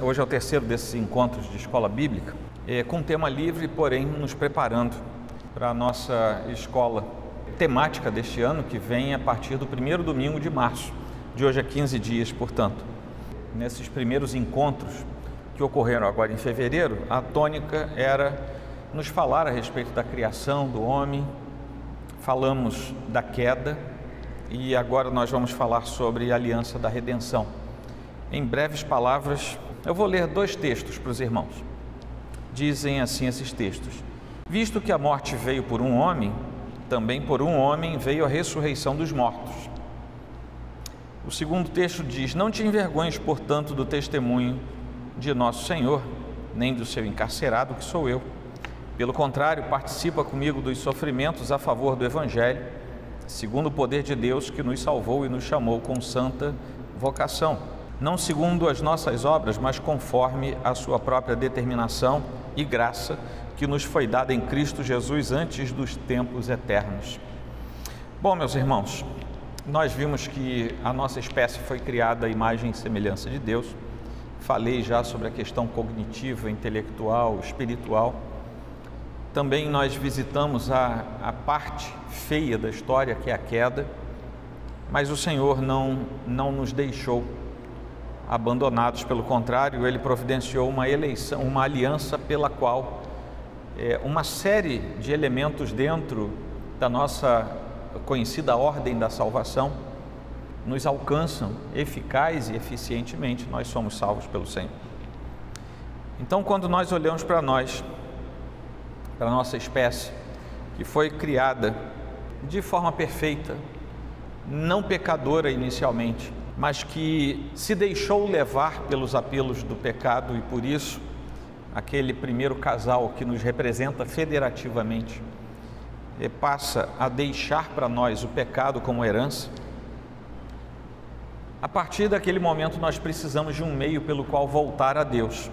Hoje é o terceiro desses encontros de escola bíblica, com tema livre, porém nos preparando para a nossa escola temática deste ano, que vem a partir do primeiro domingo de março, de hoje a 15 dias, portanto. Nesses primeiros encontros que ocorreram agora em fevereiro, a tônica era nos falar a respeito da criação do homem, falamos da queda e agora nós vamos falar sobre a aliança da redenção. Em breves palavras, eu vou ler 2 textos para os irmãos. Dizem assim esses textos: visto que a morte veio por um homem, também por um homem veio a ressurreição dos mortos. O segundo texto diz: não te envergonhes, portanto, do testemunho de nosso Senhor, nem do seu encarcerado, que sou eu. Pelo contrário, participa comigo dos sofrimentos a favor do Evangelho, segundo o poder de Deus que nos salvou e nos chamou com santa vocação, não segundo as nossas obras, mas conforme a sua própria determinação e graça, que nos foi dada em Cristo Jesus antes dos tempos eternos. Bom, meus irmãos, nós vimos que a nossa espécie foi criada à imagem e semelhança de Deus. Falei já sobre a questão cognitiva, intelectual, espiritual. Também nós visitamos a parte feia da história, que é a queda, mas o Senhor não nos deixou abandonados, pelo contrário, Ele providenciou uma eleição, uma aliança pela qual uma série de elementos dentro da nossa conhecida ordem da salvação nos alcançam eficaz e eficientemente. Nós somos salvos pelo Senhor. Então, quando nós olhamos para nós, para a nossa espécie, que foi criada de forma perfeita, não pecadora inicialmente, mas que se deixou levar pelos apelos do pecado, e por isso aquele primeiro casal que nos representa federativamente passa a deixar para nós o pecado como herança. A partir daquele momento nós precisamos de um meio pelo qual voltar a Deus,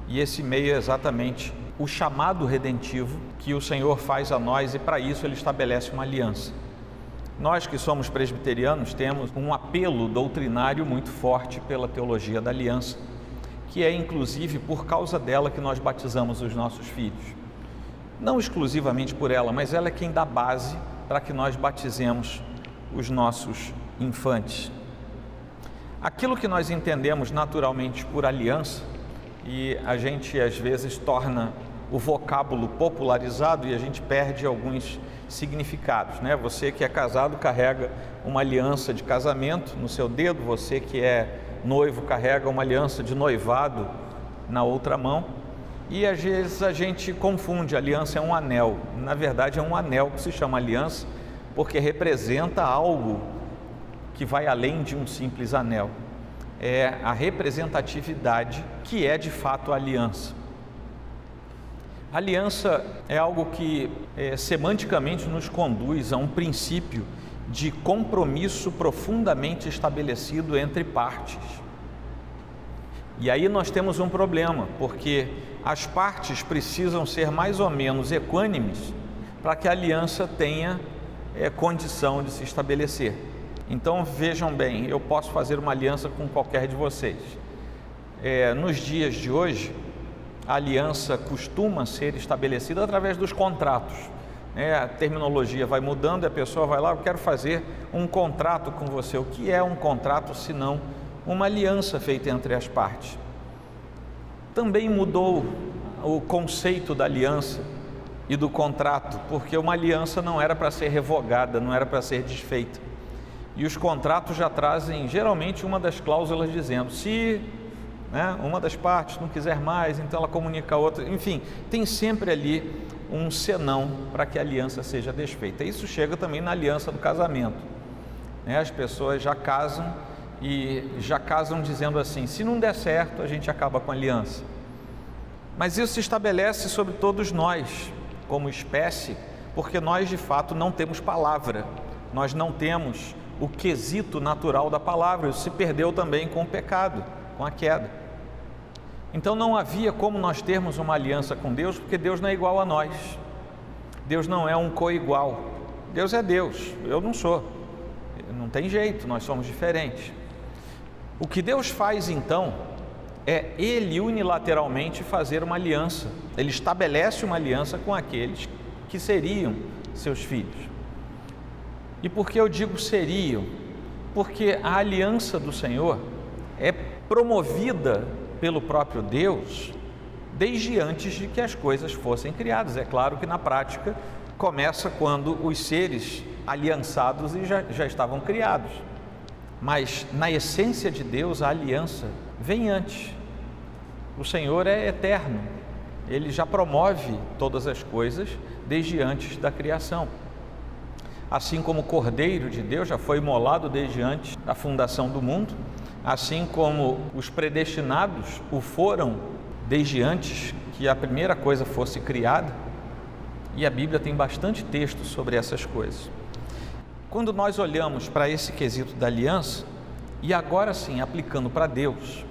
e esse meio é exatamente o chamado redentivo que o Senhor faz a nós, e para isso Ele estabelece uma aliança. Nós que somos presbiterianos temos um apelo doutrinário muito forte pela teologia da aliança, que é inclusive por causa dela que nós batizamos os nossos filhos. Não exclusivamente por ela, mas ela é quem dá base para que nós batizemos os nossos infantes. Aquilo que nós entendemos naturalmente por aliança, e a gente às vezes torna o vocábulo popularizado e a gente perde alguns significados, né? Você que é casado carrega uma aliança de casamento no seu dedo, você que é noivo carrega uma aliança de noivado na outra mão, e às vezes a gente confunde, a aliança é um anel. Na verdade é um anel que se chama aliança porque representa algo que vai além de um simples anel. É a representatividade que é de fato a aliança. A aliança é algo que semanticamente nos conduz a um princípio de compromisso profundamente estabelecido entre partes. E aí nós temos um problema, porque as partes precisam ser mais ou menos equânimes para que a aliança tenha condição de se estabelecer. Então vejam bem, eu posso fazer uma aliança com qualquer de vocês. Nos dias de hoje, a aliança costuma ser estabelecida através dos contratos. A terminologia vai mudando e a pessoa vai lá: eu quero fazer um contrato com você. O que é um contrato senão uma aliança feita entre as partes? Também mudou o conceito da aliança e do contrato, porque uma aliança não era para ser revogada, não era para ser desfeita. E os contratos já trazem geralmente uma das cláusulas dizendo: se uma das partes não quiser mais, então ela comunica a outra. Enfim, tem sempre ali um senão para que a aliança seja desfeita. Isso chega também na aliança do casamento. As pessoas já casam e já casam dizendo assim: se não der certo, a gente acaba com a aliança. Mas isso se estabelece sobre todos nós, como espécie, porque nós de fato não temos palavra, nós não temos o quesito natural da palavra. Isso se perdeu também com o pecado, com a queda. Então não havia como nós termos uma aliança com Deus, porque Deus não é igual a nós. Deus não é um coigual. Deus é Deus, eu não sou. Não tem jeito, nós somos diferentes. O que Deus faz então é ele unilateralmente fazer uma aliança. Ele estabelece uma aliança com aqueles que seriam seus filhos. E por que eu digo seriam? Porque a aliança do Senhor é promovida pelo próprio Deus desde antes de que as coisas fossem criadas. É claro que na prática começa quando os seres aliançados já estavam criados. Mas na essência de Deus a aliança vem antes. O Senhor é eterno, Ele já promove todas as coisas desde antes da criação. Assim como o Cordeiro de Deus já foi imolado desde antes da fundação do mundo, assim como os predestinados o foram desde antes que a primeira coisa fosse criada, e a Bíblia tem bastante texto sobre essas coisas. Quando nós olhamos para esse quesito da aliança, e agora sim aplicando para Deus,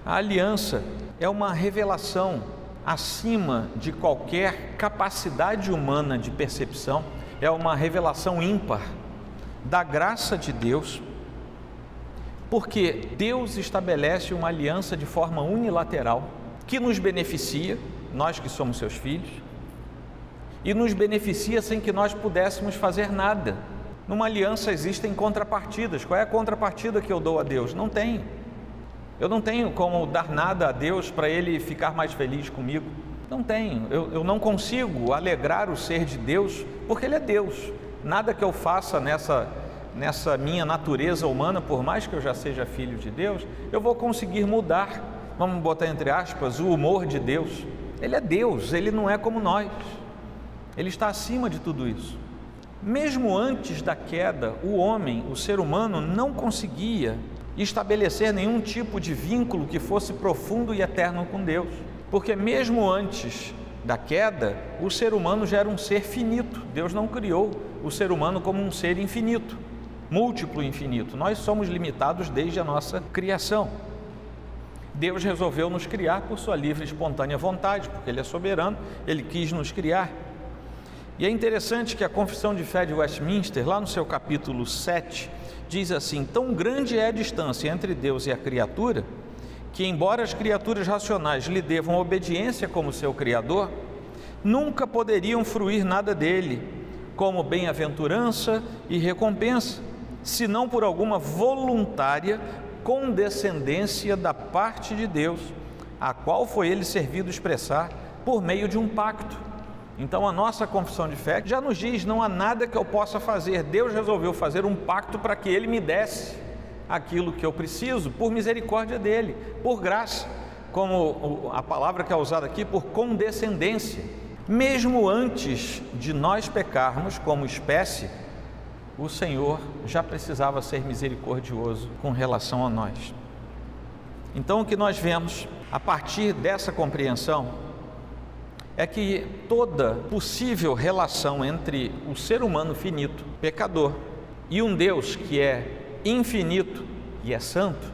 a aliança é uma revelação acima de qualquer capacidade humana de percepção, é uma revelação ímpar da graça de Deus, porque Deus estabelece uma aliança de forma unilateral que nos beneficia, nós que somos seus filhos, e nos beneficia sem que nós pudéssemos fazer nada. Numa aliança existem contrapartidas. Qual é a contrapartida que eu dou a Deus? Não tenho. Eu não tenho como dar nada a Deus para Ele ficar mais feliz comigo. Não tenho. Eu não consigo alegrar o ser de Deus, porque Ele é Deus. Nada que eu faça nessa minha natureza humana, por mais que eu já seja filho de Deus, eu vou conseguir mudar, vamos botar entre aspas, o humor de Deus. Ele é Deus, Ele não é como nós. Ele está acima de tudo isso. Mesmo antes da queda, o homem, o ser humano, não conseguia estabelecer nenhum tipo de vínculo que fosse profundo e eterno com Deus. Porque mesmo antes da queda, o ser humano já era um ser finito. Deus não criou o ser humano como um ser infinito, múltiplo infinito. Nós somos limitados desde a nossa criação. Deus resolveu nos criar por sua livre e espontânea vontade, porque Ele é soberano, Ele quis nos criar. E é interessante que a Confissão de Fé de Westminster, lá no seu capítulo 7, diz assim: tão grande é a distância entre Deus e a criatura, que embora as criaturas racionais lhe devam obediência como seu Criador, nunca poderiam fruir nada dele, como bem-aventurança e recompensa, senão por alguma voluntária condescendência da parte de Deus, a qual foi ele servido expressar por meio de um pacto. Então a nossa confissão de fé já nos diz: não há nada que eu possa fazer, Deus resolveu fazer um pacto para que Ele me desse aquilo que eu preciso, por misericórdia dEle, por graça, como a palavra que é usada aqui, por condescendência. Mesmo antes de nós pecarmos como espécie, o Senhor já precisava ser misericordioso com relação a nós. Então o que nós vemos a partir dessa compreensão é que toda possível relação entre o ser humano finito, pecador, e um Deus que é infinito e é santo,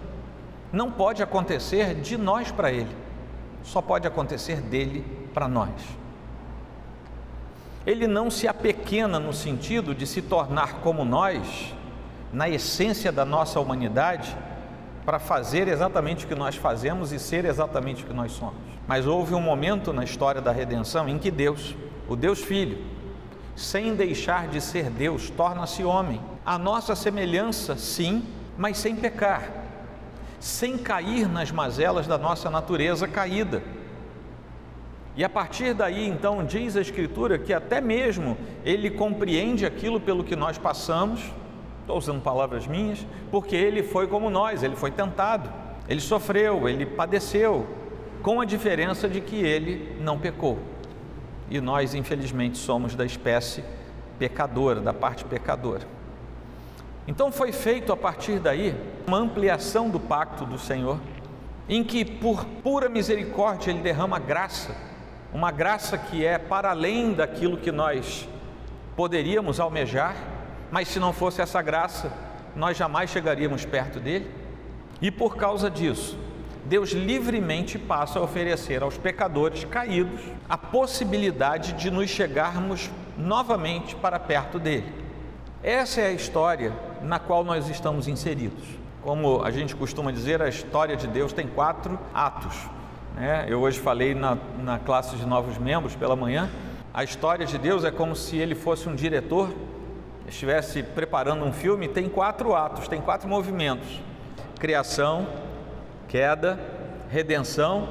não pode acontecer de nós para Ele, só pode acontecer dele para nós. Ele não se apequena no sentido de se tornar como nós, na essência da nossa humanidade, para fazer exatamente o que nós fazemos e ser exatamente o que nós somos. Mas houve um momento na história da redenção em que Deus, o Deus Filho, sem deixar de ser Deus, torna-se homem. A nossa semelhança, sim, mas sem pecar, sem cair nas mazelas da nossa natureza caída. E a partir daí, então, diz a Escritura que até mesmo Ele compreende aquilo pelo que nós passamos. Estou usando palavras minhas, porque Ele foi como nós, Ele foi tentado, Ele sofreu, Ele padeceu, com a diferença de que Ele não pecou. E nós, infelizmente, somos da espécie pecadora, da parte pecadora. Então foi feito a partir daí uma ampliação do pacto do Senhor, em que por pura misericórdia Ele derrama graça, uma graça que é para além daquilo que nós poderíamos almejar, mas se não fosse essa graça, nós jamais chegaríamos perto dele. E por causa disso, Deus livremente passa a oferecer aos pecadores caídos a possibilidade de nos chegarmos novamente para perto dele. Essa é a história na qual nós estamos inseridos. Como a gente costuma dizer, a história de Deus tem 4 atos, né? Eu hoje falei na classe de novos membros pela manhã, a história de Deus é como se ele fosse um diretor, estivesse preparando um filme, tem 4 atos, tem 4 movimentos: criação, queda, redenção,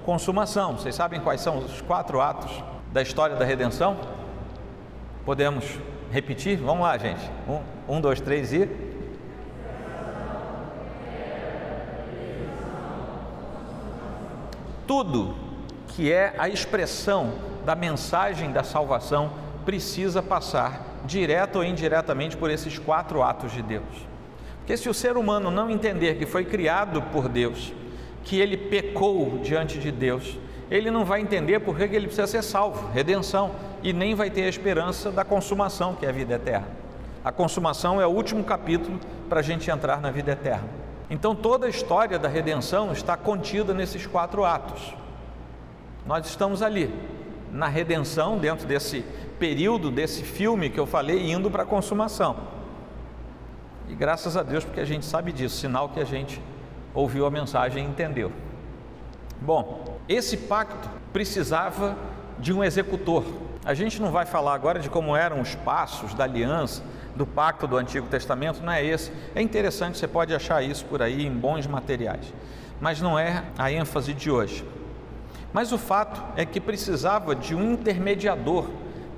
consumação. Vocês sabem quais são os 4 atos da história da redenção? Podemos repetir? Vamos lá, gente. 1, 2, 3 e... Tudo que é a expressão da mensagem da salvação precisa passar direto ou indiretamente por esses 4 atos de Deus. Porque se o ser humano não entender que foi criado por Deus, que ele pecou diante de Deus, ele não vai entender por que ele precisa ser salvo, redenção, e nem vai ter a esperança da consumação, que é a vida eterna. A consumação é o último capítulo para a gente entrar na vida eterna. Então toda a história da redenção está contida nesses 4 atos. Nós estamos ali, na redenção, dentro desse período, desse filme que eu falei, indo para a consumação. E graças a Deus, porque a gente sabe disso, sinal que a gente ouviu a mensagem e entendeu. Bom, esse pacto precisava de um executor. A gente não vai falar agora de como eram os passos da aliança, do pacto do Antigo Testamento, não é esse. É interessante, você pode achar isso por aí em bons materiais, mas não é a ênfase de hoje. Mas o fato é que precisava de um intermediador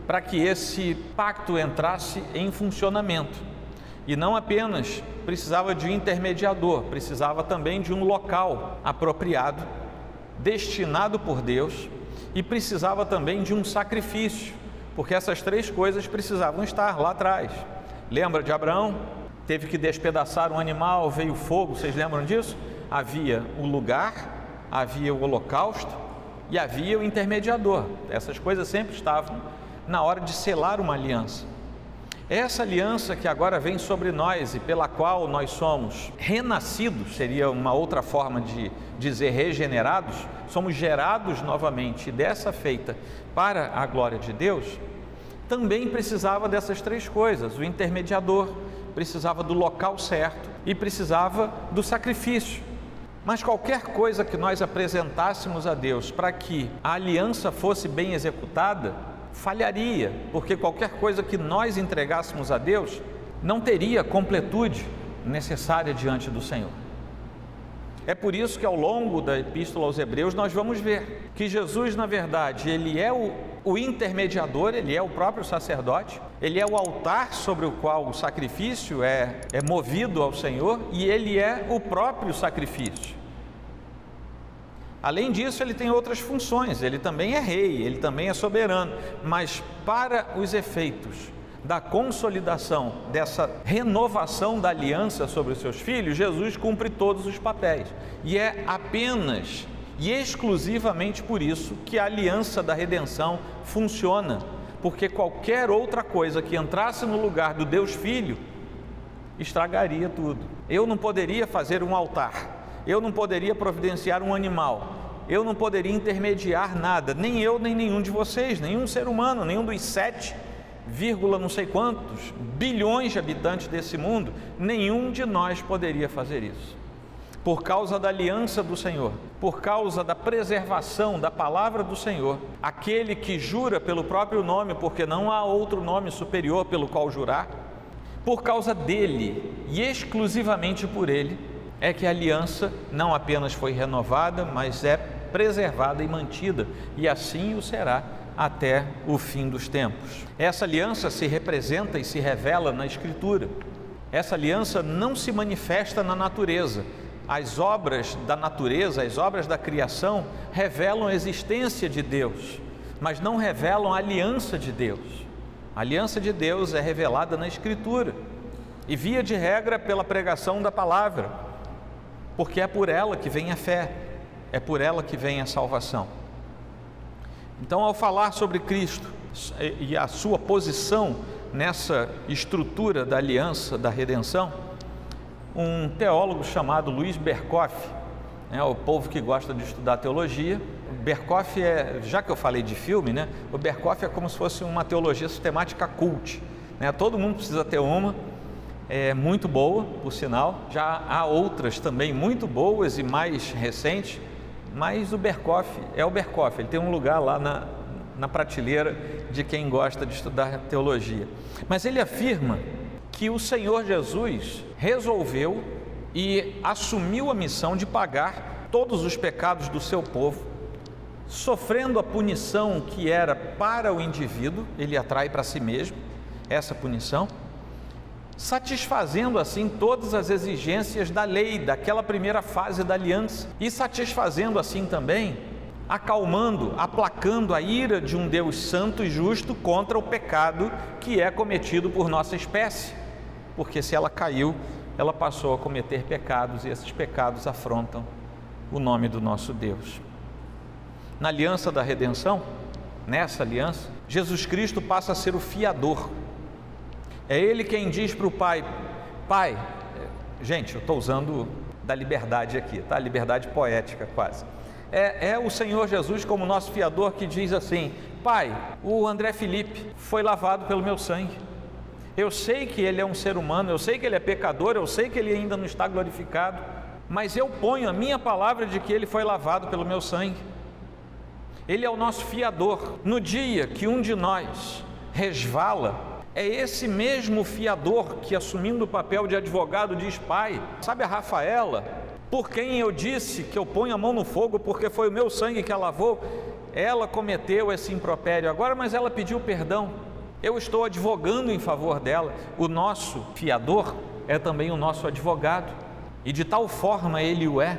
para que esse pacto entrasse em funcionamento. E não apenas precisava de um intermediador, precisava também de um local apropriado, destinado por Deus, e precisava também de um sacrifício, porque essas 3 coisas precisavam estar lá atrás. Lembra de Abraão? Teve que despedaçar um animal, veio fogo, vocês lembram disso? Havia o lugar, havia o holocausto e havia o intermediador. Essas coisas sempre estavam na hora de selar uma aliança. Essa aliança que agora vem sobre nós e pela qual nós somos renascidos, seria uma outra forma de dizer regenerados, somos gerados novamente, e dessa feita para a glória de Deus, também precisava dessas 3 coisas: o intermediador, precisava do local certo e precisava do sacrifício. Mas qualquer coisa que nós apresentássemos a Deus para que a aliança fosse bem executada, falharia, porque qualquer coisa que nós entregássemos a Deus não teria completude necessária diante do Senhor. É por isso que ao longo da Epístola aos Hebreus nós vamos ver que Jesus, na verdade, ele é o intermediador, ele é o próprio sacerdote, ele é o altar sobre o qual o sacrifício é movido ao Senhor, e ele é o próprio sacrifício. Além disso, ele tem outras funções, ele também é rei, ele também é soberano, mas para os efeitos da consolidação, dessa renovação da aliança sobre os seus filhos, Jesus cumpre todos os papéis, e é apenas e exclusivamente por isso que a aliança da redenção funciona, porque qualquer outra coisa que entrasse no lugar do Deus Filho estragaria tudo. Eu não poderia fazer um altar, eu não poderia providenciar um animal, eu não poderia intermediar nada, nem eu, nem nenhum de vocês, nenhum ser humano, nenhum dos 7, não sei quantos bilhões de habitantes desse mundo, nenhum de nós poderia fazer isso. Por causa da aliança do Senhor, por causa da preservação da palavra do Senhor, aquele que jura pelo próprio nome, porque não há outro nome superior pelo qual jurar, por causa dele e exclusivamente por ele, é que a aliança não apenas foi renovada, mas é preservada e mantida, e assim o será até o fim dos tempos. Essa aliança se representa e se revela na Escritura. Essa aliança não se manifesta na natureza. As obras da natureza, as obras da criação revelam a existência de Deus, mas não revelam a aliança de Deus. A aliança de Deus é revelada na Escritura e, via de regra, pela pregação da palavra, porque é por ela que vem a fé, é por ela que vem a salvação. Então, ao falar sobre Cristo e a sua posição nessa estrutura da aliança, da redenção, um teólogo chamado Luiz Berkhof, o povo que gosta de estudar teologia, Berkhof já que eu falei de filme, o Berkhof é como se fosse uma teologia sistemática cult, todo mundo precisa ter uma, é muito boa, por sinal. Já há outras também muito boas e mais recentes, mas o Berkhof é o Berkhof, ele tem um lugar lá na prateleira de quem gosta de estudar teologia. Mas ele afirma que o Senhor Jesus resolveu e assumiu a missão de pagar todos os pecados do seu povo, sofrendo a punição que era para o indivíduo, ele atrai para si mesmo essa punição, satisfazendo assim todas as exigências da lei, daquela primeira fase da aliança, e satisfazendo assim também, acalmando, aplacando a ira de um Deus santo e justo contra o pecado que é cometido por nossa espécie, porque se ela caiu, ela passou a cometer pecados, e esses pecados afrontam o nome do nosso Deus. Na aliança da redenção, nessa aliança, Jesus Cristo passa a ser o fiador. É Ele quem diz para o Pai: Pai, gente, eu estou usando da liberdade aqui, tá? Liberdade poética quase. É o Senhor Jesus como nosso fiador que diz assim: Pai, o André Felipe foi lavado pelo meu sangue. Eu sei que ele é um ser humano, eu sei que ele é pecador, eu sei que ele ainda não está glorificado, mas eu ponho a minha palavra de que ele foi lavado pelo meu sangue. Ele é o nosso fiador. No dia que um de nós resvala, é esse mesmo fiador que, assumindo o papel de advogado, diz: Pai, sabe a Rafaela, por quem eu disse que eu ponho a mão no fogo porque foi o meu sangue que a lavou? Ela cometeu esse impropério agora, mas ela pediu perdão. Eu estou advogando em favor dela. O nosso fiador é também o nosso advogado, e de tal forma ele o é,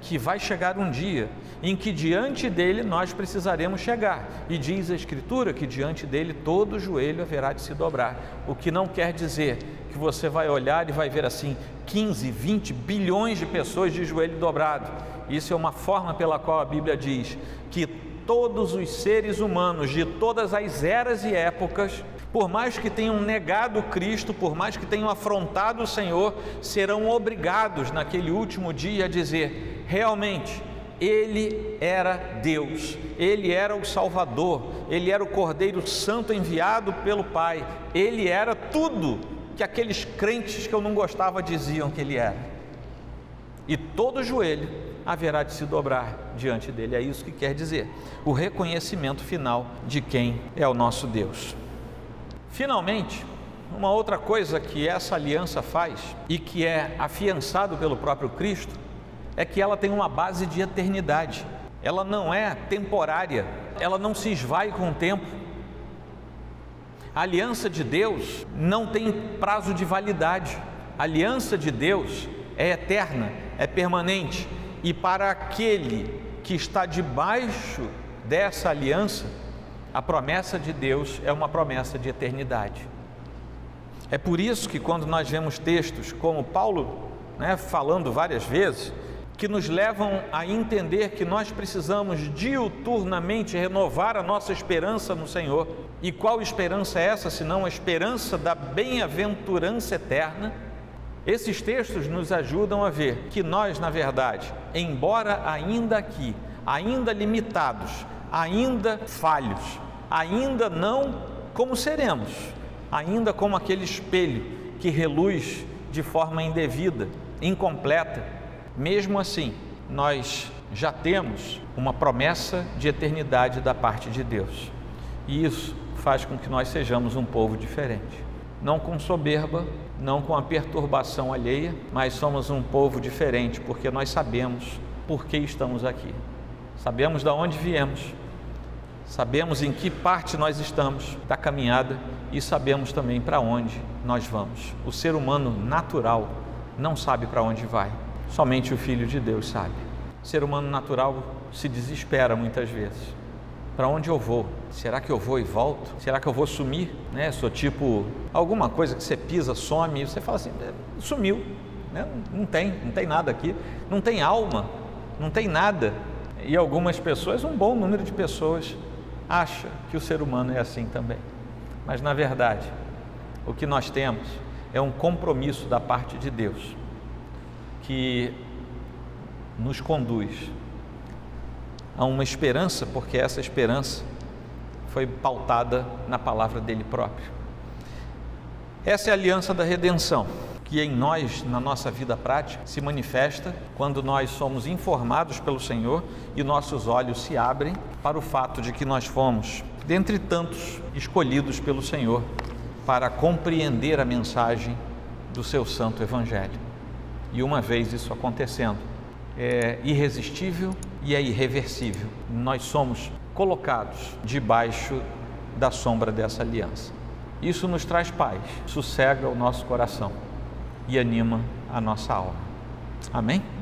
que vai chegar um dia em que diante dele nós precisaremos chegar, e diz a Escritura que diante dele todo joelho haverá de se dobrar, o que não quer dizer que você vai olhar e vai ver assim 15, 20 bilhões de pessoas de joelho dobrado. Isso é uma forma pela qual a Bíblia diz que todos os seres humanos de todas as eras e épocas, por mais que tenham negado Cristo, por mais que tenham afrontado o Senhor, serão obrigados naquele último dia a dizer: realmente, Ele era Deus, Ele era o Salvador, Ele era o Cordeiro Santo enviado pelo Pai, Ele era tudo que aqueles crentes que eu não gostava diziam que Ele era. E todo joelho haverá de se dobrar diante dele. É isso que quer dizer o reconhecimento final de quem é o nosso Deus. Finalmente, uma outra coisa que essa aliança faz e que é afiançado pelo próprio Cristo é que ela tem uma base de eternidade. Ela não é temporária, ela não se esvai com o tempo. A aliança de Deus não tem prazo de validade. A aliança de Deus é eterna, é permanente. E para aquele que está debaixo dessa aliança, a promessa de Deus é uma promessa de eternidade. É por isso que quando nós vemos textos como Paulo, falando várias vezes, que nos levam a entender que nós precisamos diuturnamente renovar a nossa esperança no Senhor. E qual esperança é essa, senão a esperança da bem-aventurança eterna? Esses textos nos ajudam a ver que nós, na verdade, embora ainda aqui, ainda limitados, ainda falhos, ainda não como seremos, ainda como aquele espelho que reluz de forma indevida, incompleta, mesmo assim, nós já temos uma promessa de eternidade da parte de Deus. E isso faz com que nós sejamos um povo diferente. Não com soberba, não com a perturbação alheia, mas somos um povo diferente, porque nós sabemos por que estamos aqui. Sabemos de onde viemos, sabemos em que parte nós estamos da caminhada e sabemos também para onde nós vamos. O ser humano natural não sabe para onde vai, somente o Filho de Deus sabe. O ser humano natural se desespera muitas vezes. Para onde eu vou? Será que eu vou e volto? Será que eu vou sumir? Sou tipo alguma coisa que você pisa, some, e você fala assim: sumiu, não tem nada aqui, não tem alma, não tem nada. E algumas pessoas, um bom número de pessoas, acha que o ser humano é assim também. Mas na verdade, o que nós temos é um compromisso da parte de Deus que nos conduz a uma esperança, porque essa esperança foi pautada na palavra dele próprio. Essa é a aliança da redenção. que em nós, na nossa vida prática, se manifesta quando nós somos informados pelo Senhor e nossos olhos se abrem para o fato de que nós fomos, dentre tantos, escolhidos pelo Senhor para compreender a mensagem do seu santo Evangelho. E uma vez isso acontecendo, é irresistível e é irreversível. Nós somos colocados debaixo da sombra dessa aliança. Isso nos traz paz, sossega o nosso coração e anima a nossa alma. Amém?